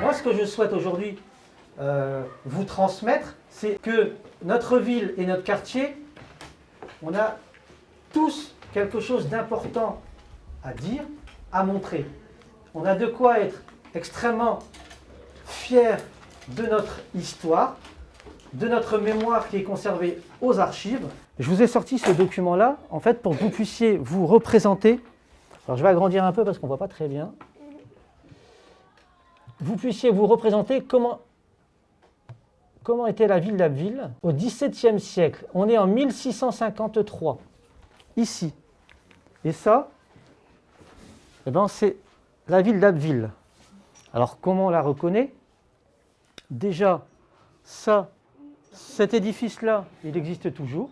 Moi, ce que je souhaite aujourd'hui vous transmettre, c'est que notre ville et notre quartier, on a tous quelque chose d'important à dire, à montrer. On a de quoi être extrêmement fiers de notre histoire, de notre mémoire qui est conservée aux archives. Je vous ai sorti ce document-là, en fait, pour que vous puissiez vous représenter. Alors, je vais agrandir un peu parce qu'on ne voit pas très bien. Vous puissiez vous représenter comment était la ville d'Abbeville au XVIIe siècle. On est en 1653, ici. Et ça, eh ben, c'est la ville d'Abbeville. Alors, comment on la reconnaît? Déjà, cet édifice-là, il existe toujours.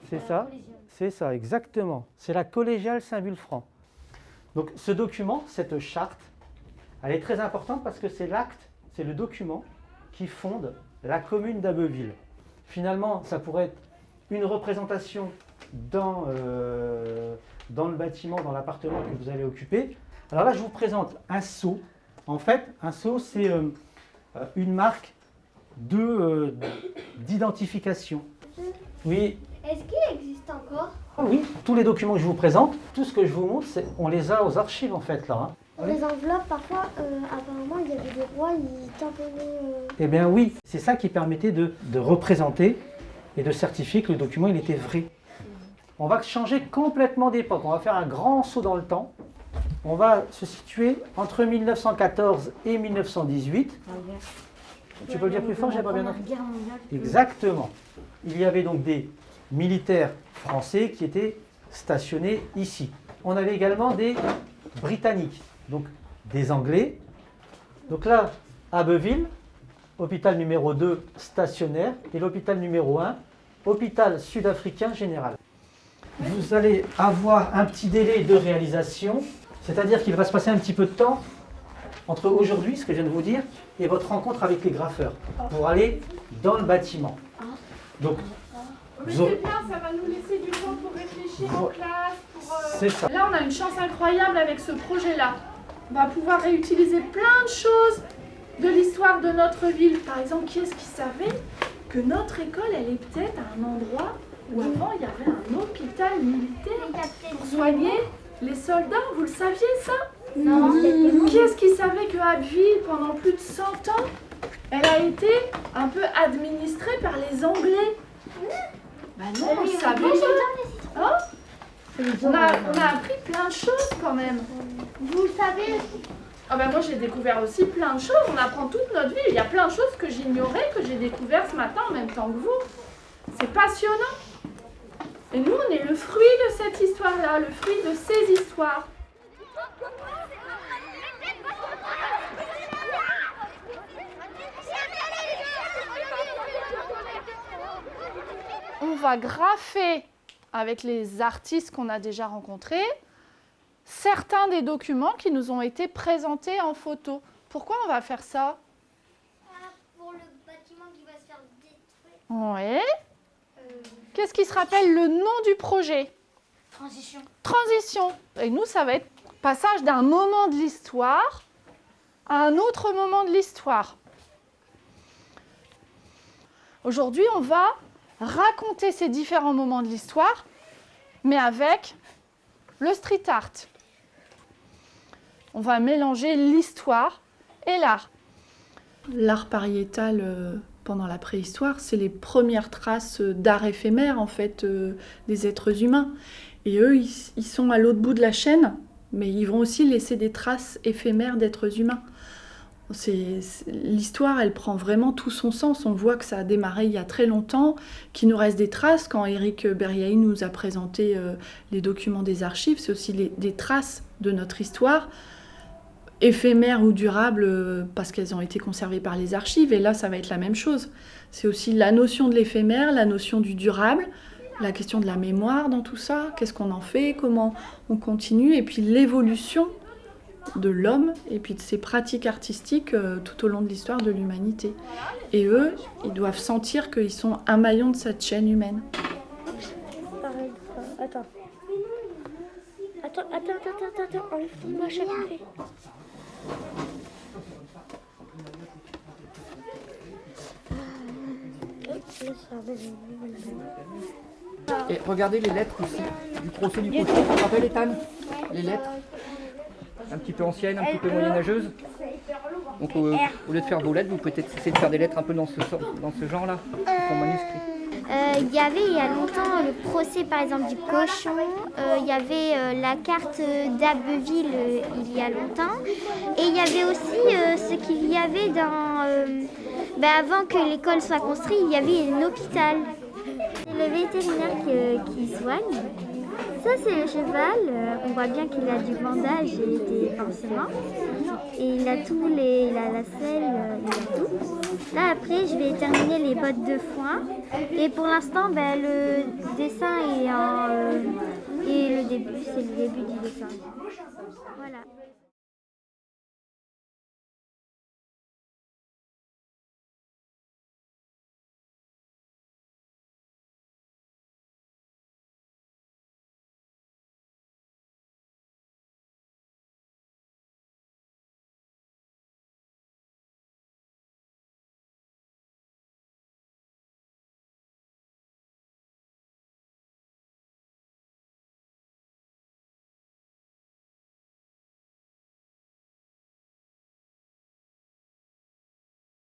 C'est ça? C'est ça, exactement. C'est la collégiale Saint-Vulfranc. Donc, ce document, cette charte, elle est très importante parce que c'est l'acte, c'est le document qui fonde la commune d'Abbeville. Finalement, ça pourrait être une représentation dans le bâtiment, dans l'appartement que vous allez occuper. Alors là, je vous présente un sceau. En fait, un sceau, c'est une marque d'identification. Oui. Est-ce qu'il existe encore? Oui, tous les documents que je vous présente, tout ce que je vous montre, on les a aux archives en fait là. Dans les enveloppes, parfois, apparemment, il y avait des rois, ils tamponnaient... Eh bien oui, c'est ça qui permettait de représenter et de certifier que le document il était vrai. On va changer complètement d'époque, on va faire un grand saut dans le temps. On va se situer entre 1914 et 1918. Tu peux le dire plus fort, j'ai pas bien entendu. Exactement. Il y avait donc des militaires français qui étaient stationnés ici. On avait également des Britanniques, donc des Anglais. Donc là, Abbeville, hôpital numéro 2 stationnaire, et l'hôpital numéro 1, hôpital sud-africain général. Vous allez avoir un petit délai de réalisation, c'est-à-dire qu'il va se passer un petit peu de temps entre aujourd'hui, ce que je viens de vous dire, et votre rencontre avec les graffeurs, pour aller dans le bâtiment. Donc, mais c'est bien, ça va nous laisser du temps pour réfléchir en classe. C'est ça. Là, on a une chance incroyable avec ce projet-là. On va pouvoir réutiliser plein de choses de l'histoire de notre ville. Par exemple, qui est-ce qui savait que notre école, elle est peut-être à un endroit où avant, il y avait un hôpital militaire pour soigner les soldats? Vous le saviez, ça? Non, Qui est-ce qui savait que Abbeville, pendant plus de 100 ans, elle a été un peu administrée par les Anglais? Ben non, on le savait pas. Hein? On a appris plein de choses quand même. Vous le savez? Ah ben moi j'ai découvert aussi plein de choses, on apprend toute notre vie. Il y a plein de choses que j'ignorais, que j'ai découvert ce matin en même temps que vous. C'est passionnant. Et nous on est le fruit de cette histoire-là, le fruit de ces histoires. On va graffer avec les artistes qu'on a déjà rencontrés certains des documents qui nous ont été présentés en photo. Pourquoi on va faire ça? Pour le bâtiment qui va se faire détruire. Oui. Qu'est-ce qui se rappelle le nom du projet? Transition. Transition. Et nous, ça va être passage d'un moment de l'histoire à un autre moment de l'histoire. Aujourd'hui, on va raconter ces différents moments de l'histoire, mais avec le street art. On va mélanger l'histoire et l'art. L'art pariétal pendant la préhistoire, c'est les premières traces d'art éphémère en fait des êtres humains. Et eux, ils sont à l'autre bout de la chaîne, mais ils vont aussi laisser des traces éphémères d'êtres humains. L'histoire, elle prend vraiment tout son sens. On voit que ça a démarré il y a très longtemps, qu'il nous reste des traces. Quand Éric Berriaï nous a présenté les documents des archives, c'est aussi des traces de notre histoire, éphémères ou durables, parce qu'elles ont été conservées par les archives. Et là, ça va être la même chose. C'est aussi la notion de l'éphémère, la notion du durable, la question de la mémoire dans tout ça. Qu'est-ce qu'on en fait? Comment on continue? Et puis l'évolution de l'homme et puis de ses pratiques artistiques tout au long de l'histoire de l'humanité. Et eux, ils doivent sentir qu'ils sont un maillon de cette chaîne humaine. Attends. Enlève ton machette. Et regardez les lettres ici, du procès du cochon. Tu te rappelles, Ethan? Les lettres un petit peu anciennes, un petit peu moyenâgeuses. Donc au lieu de faire vos lettres, vous pouvez peut-être essayer de faire des lettres un peu dans ce genre-là, en manuscrit. Il y avait il y a longtemps le procès par exemple du cochon, il y avait la carte d'Abbeville il y a longtemps, et il y avait aussi ce qu'il y avait dans... avant que l'école soit construite, il y avait un hôpital. C'est le vétérinaire qui soigne. Ça c'est le cheval, on voit bien qu'il a du bandage et des pansements. Et il a il a la selle, il a tout. Là après je vais terminer les bottes de foin. Et pour l'instant le dessin est le début, c'est le début du dessin. Voilà.